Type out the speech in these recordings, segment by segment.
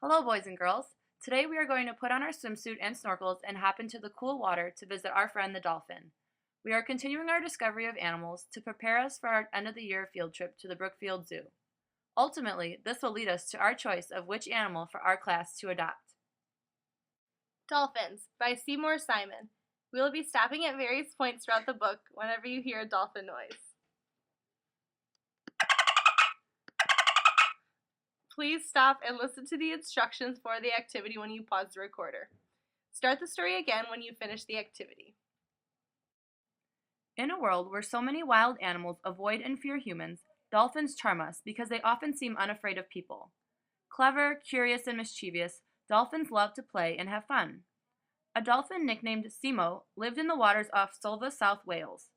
Hello, boys and girls. Today we are going to put on our swimsuit and snorkels and hop into the cool water to visit our friend the dolphin. We are continuing our discovery of animals to prepare us for our end of the year field trip to the Brookfield Zoo. Ultimately, this will lead us to our choice of which animal for our class to adopt. Dolphins by Seymour Simon. We will be stopping at various points throughout the book whenever you hear a dolphin noise. Please stop and listen to the instructions for the activity when you pause the recorder. Start the story again when you finish the activity. In a world where so many wild animals avoid and fear humans, dolphins charm us because they often seem unafraid of people. Clever, curious, and mischievous, dolphins love to play and have fun. A dolphin nicknamed Seymour lived in the waters off Solva, South Wales.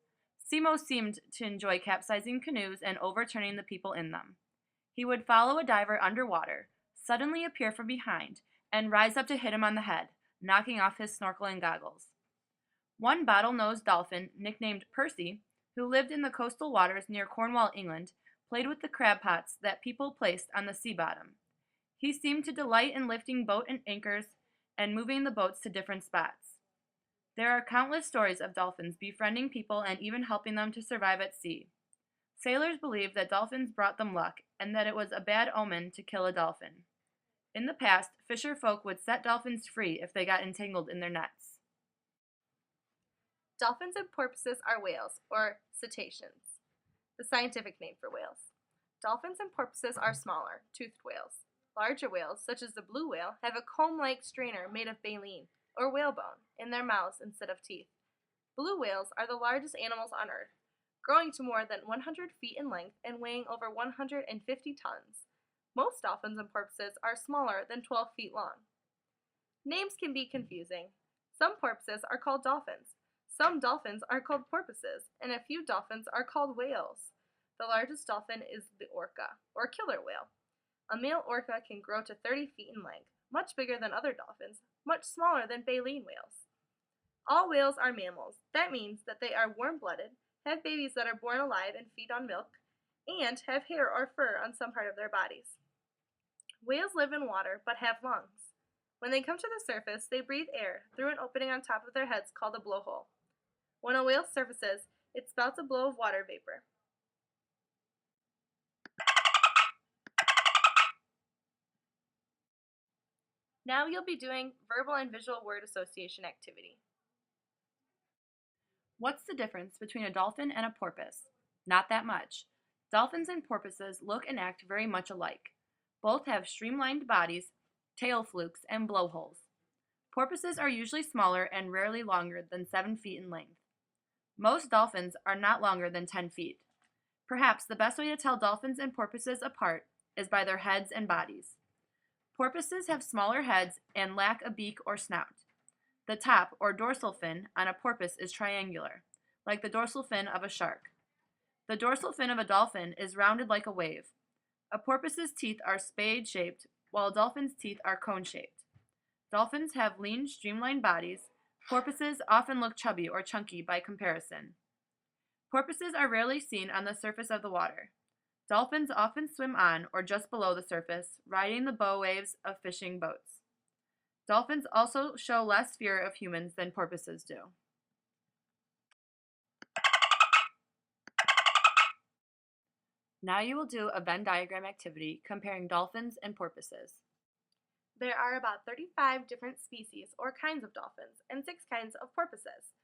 Seymour seemed to enjoy capsizing canoes and overturning the people in them. He would follow a diver underwater, suddenly appear from behind, and rise up to hit him on the head, knocking off his snorkeling goggles. One bottlenose dolphin, nicknamed Percy, who lived in the coastal waters near Cornwall, England, played with the crab pots that people placed on the sea bottom. He seemed to delight in lifting boat and anchors and moving the boats to different spots. There are countless stories of dolphins befriending people and even helping them to survive at sea. Sailors believed that dolphins brought them luck and that it was a bad omen to kill a dolphin. In the past, fisher folk would set dolphins free if they got entangled in their nets. Dolphins and porpoises are whales, or cetaceans, the scientific name for whales. Dolphins and porpoises are smaller, toothed whales. Larger whales, such as the blue whale, have a comb-like strainer made of baleen, or whalebone, in their mouths instead of teeth. Blue whales are the largest animals on Earth, growing to more than 100 feet in length and weighing over 150 tons. Most dolphins and porpoises are smaller than 12 feet long. Names can be confusing. Some porpoises are called dolphins. Some dolphins are called porpoises, and a few dolphins are called whales. The largest dolphin is the orca, or killer whale. A male orca can grow to 30 feet in length, much bigger than other dolphins, much smaller than baleen whales. All whales are mammals. That means that they are warm-blooded, have babies that are born alive and feed on milk, and have hair or fur on some part of their bodies. Whales live in water but have lungs. When they come to the surface, they breathe air through an opening on top of their heads called a blowhole. When a whale surfaces, it spouts a blow of water vapor. Now you'll be doing verbal and visual word association activity. What's the difference between a dolphin and a porpoise? Not that much. Dolphins and porpoises look and act very much alike. Both have streamlined bodies, tail flukes, and blowholes. Porpoises are usually smaller and rarely longer than 7 feet in length. Most dolphins are not longer than 10 feet. Perhaps the best way to tell dolphins and porpoises apart is by their heads and bodies. Porpoises have smaller heads and lack a beak or snout. The top, or dorsal fin, on a porpoise is triangular, like the dorsal fin of a shark. The dorsal fin of a dolphin is rounded like a wave. A porpoise's teeth are spade-shaped, while a dolphin's teeth are cone-shaped. Dolphins have lean, streamlined bodies. Porpoises often look chubby or chunky by comparison. Porpoises are rarely seen on the surface of the water. Dolphins often swim on or just below the surface, riding the bow waves of fishing boats. Dolphins also show less fear of humans than porpoises do. Now you will do a Venn diagram activity comparing dolphins and porpoises. There are about 35 different species or kinds of dolphins and 6 kinds of porpoises.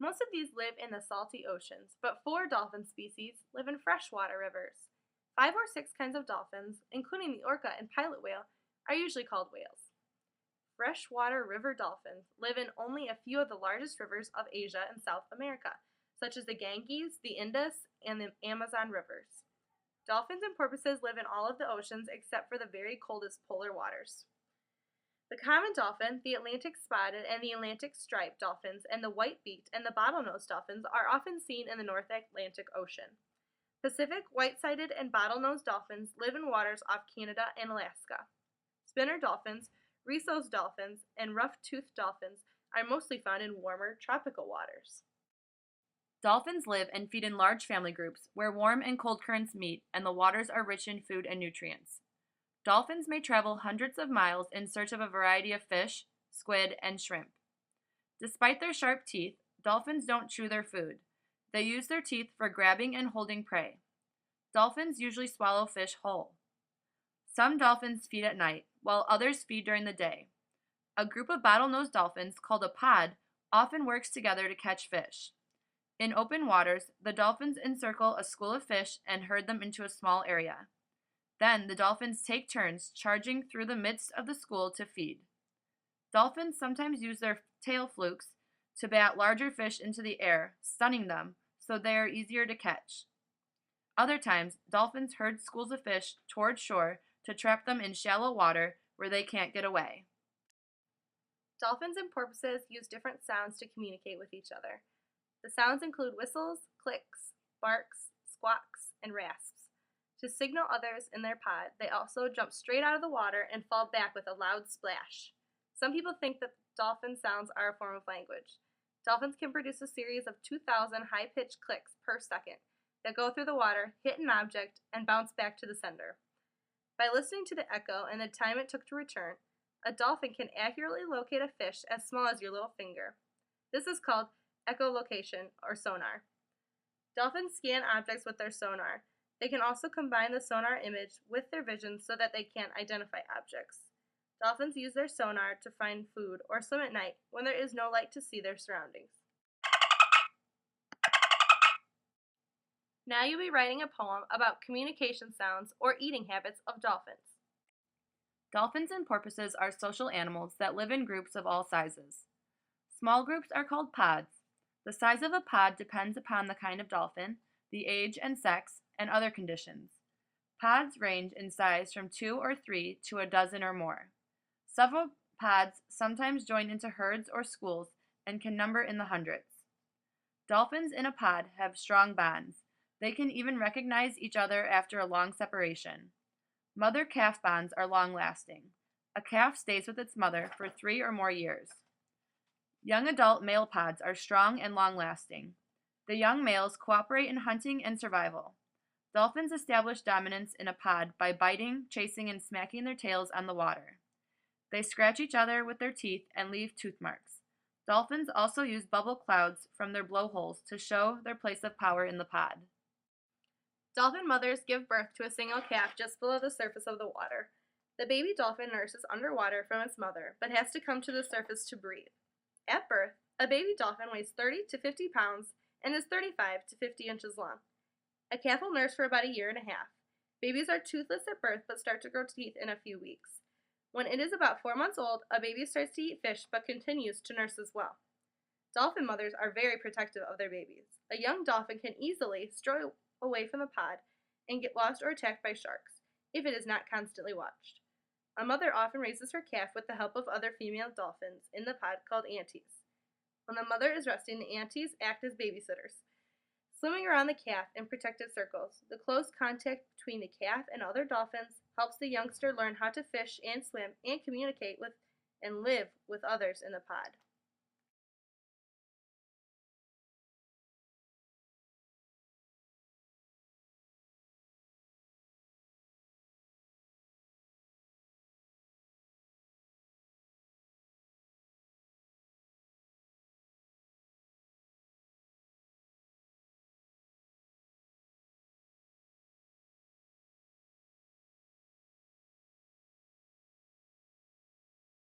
Most of these live in the salty oceans, but 4 dolphin species live in freshwater rivers. 5 or 6 kinds of dolphins, including the orca and pilot whale, are usually called whales. Freshwater river dolphins live in only a few of the largest rivers of Asia and South America, such as the Ganges, the Indus, and the Amazon rivers. Dolphins and porpoises live in all of the oceans except for the very coldest polar waters. The common dolphin, the Atlantic spotted and the Atlantic striped dolphins, and the white-beaked and the bottlenose dolphins are often seen in the North Atlantic Ocean. Pacific, white-sided, and bottlenose dolphins live in waters off Canada and Alaska. Spinner dolphins, Risso's dolphins, and rough-toothed dolphins are mostly found in warmer tropical waters. Dolphins live and feed in large family groups where warm and cold currents meet and the waters are rich in food and nutrients. Dolphins may travel hundreds of miles in search of a variety of fish, squid, and shrimp. Despite their sharp teeth, dolphins don't chew their food. They use their teeth for grabbing and holding prey. Dolphins usually swallow fish whole. Some dolphins feed at night, while others feed during the day. A group of bottlenose dolphins, called a pod, often works together to catch fish. In open waters, the dolphins encircle a school of fish and herd them into a small area. Then the dolphins take turns charging through the midst of the school to feed. Dolphins sometimes use their tail flukes to bat larger fish into the air, stunning them, so they are easier to catch. Other times, dolphins herd schools of fish toward shore to trap them in shallow water where they can't get away. Dolphins and porpoises use different sounds to communicate with each other. The sounds include whistles, clicks, barks, squawks, and rasps. To signal others in their pod, they also jump straight out of the water and fall back with a loud splash. Some people think that dolphin sounds are a form of language. Dolphins can produce a series of 2,000 high-pitched clicks per second that go through the water, hit an object, and bounce back to the sender. By listening to the echo and the time it took to return, a dolphin can accurately locate a fish as small as your little finger. This is called echolocation or sonar. Dolphins scan objects with their sonar. They can also combine the sonar image with their vision so that they can identify objects. Dolphins use their sonar to find food or swim at night when there is no light to see their surroundings. Now you'll be writing a poem about communication sounds or eating habits of dolphins. Dolphins and porpoises are social animals that live in groups of all sizes. Small groups are called pods. The size of a pod depends upon the kind of dolphin, the age and sex, and other conditions. Pods range in size from 2 or 3 to a dozen or more. Several pods sometimes join into herds or schools and can number in the hundreds. Dolphins in a pod have strong bonds. They can even recognize each other after a long separation. Mother-calf bonds are long-lasting. A calf stays with its mother for 3 or more years. Young adult male pods are strong and long-lasting. The young males cooperate in hunting and survival. Dolphins establish dominance in a pod by biting, chasing, and smacking their tails on the water. They scratch each other with their teeth and leave tooth marks. Dolphins also use bubble clouds from their blowholes to show their place of power in the pod. Dolphin mothers give birth to a single calf just below the surface of the water. The baby dolphin nurses underwater from its mother, but has to come to the surface to breathe. At birth, a baby dolphin weighs 30 to 50 pounds and is 35 to 50 inches long. A calf will nurse for about a year and a half. Babies are toothless at birth but start to grow teeth in a few weeks. When it is about 4 months old, a baby starts to eat fish but continues to nurse as well. Dolphin mothers are very protective of their babies. A young dolphin can easily stray away from the pod and get lost or attacked by sharks if it is not constantly watched. A mother often raises her calf with the help of other female dolphins in the pod called aunties. When the mother is resting, the aunties act as babysitters, swimming around the calf in protected circles. The close contact between the calf and other dolphins helps the youngster learn how to fish and swim and communicate with and live with others in the pod.